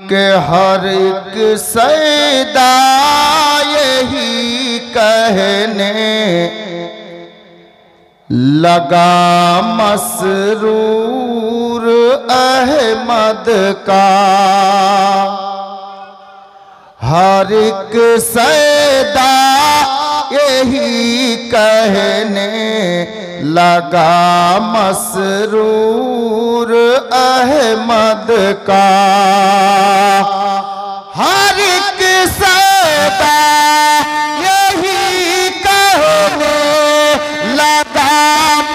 के हर एक सैदा यही कहने लगा मसरूर अहमद का। हर एक सैदा यही कहने लगा मसरूर अहमद का। हर एक सैदा यही कहने लगा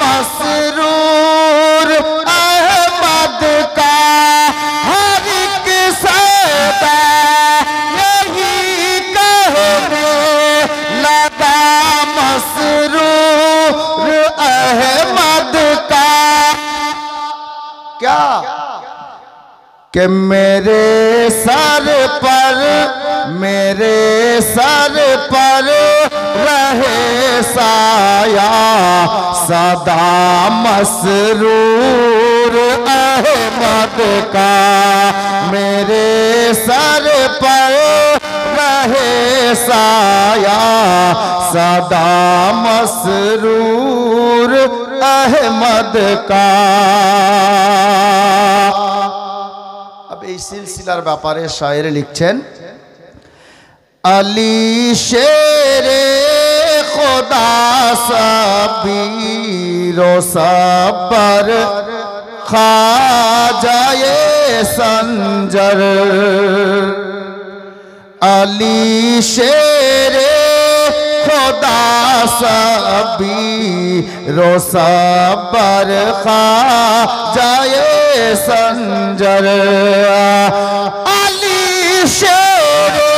मसरूर अहमद का। हर एक सैदा यही कहने लगा मसरूर अहमद का। क्या कि मेरे सर पर रहे साया सदा मसरूर अहमद का। मेरे सर पर रहे साया सदा मसरूर अहमद का। अब इस सिलसिलार ব্যাপারে शायर लिखছেন अली शेरे खुदा सबीरो सबर ख्वाजाए संजर। अली शेरे खुदा सबीरो सबर ख्वाजाए संजर। अली शेरे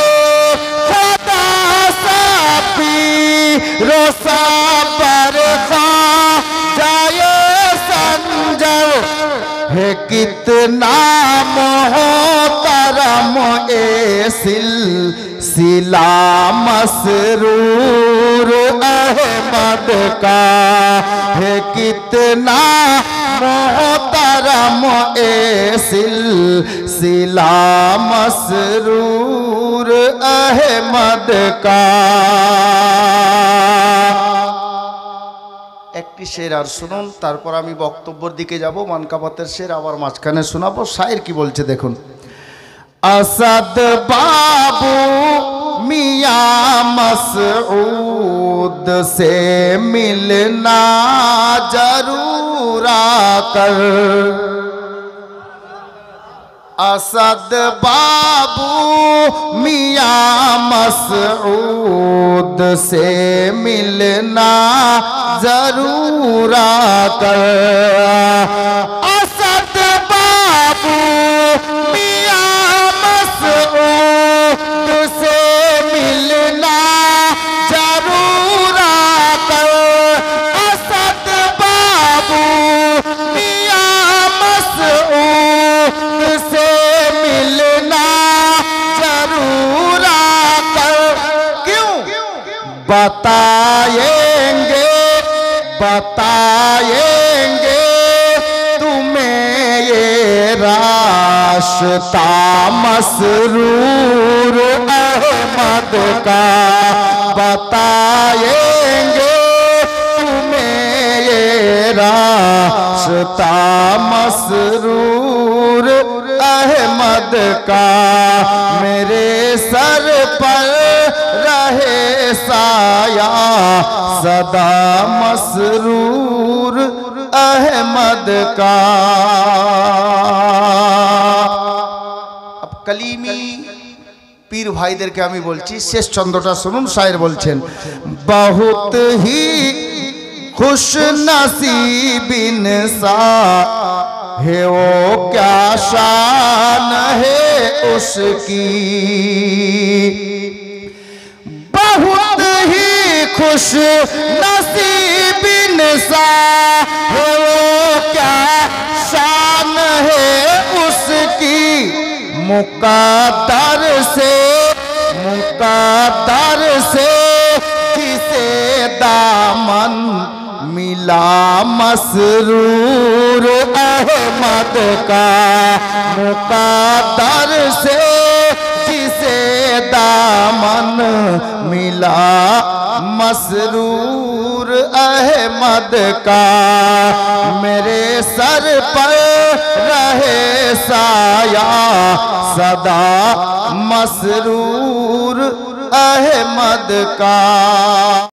रोसा पर ख्वाजाए संजर है। कितना मोहतरम ए सिलसिला मसरूर अहमद का है। कितना मोहतरम ए सिलसिला मसरूर अहमद का। একটি শের আর শুনুন, তারপর আমি বক্তব্যের দিকে যাব। মানকাবাতের শের আবার মাঝখানে শোনাবো। শায়ের কি বলছে দেখুন। असद बाबू मियां मसऊद से मिलना जरूर आकर। असद बाबू मियां मसऊद से मिलना जरूर आकर। असद बाबू मियां मसऊद से मिलना जरूर आकर। असद बाबू मियां मसऊद से मिलना जरूर आकर। क्यों बताएंगे तुम्हें ये रास्ता मसरूर अहमद का। बताएंगे तुम्हें ये रास्ता मसरूर अहमद का। मेरे सर पर रहे साया सदा मसरूर अहमद का। अब कलीमी पीर भाईদেরকে আমি বলছি, শেষ ছন্দটা শুনুন। শায়ের বলছেন बहुत ही खुश नसीब इंसान है वो क्या शान है उसकी। बहुत ही खुश नसीब इंसान है वो क्या शान है उसकी। मुक़द्दर से किसे दामन मिला मसरूर अहमद का। मुक़द्दर से मसरूर अहमद का, मेरे सर पर रहे साया सदा मसरूर अहमद का।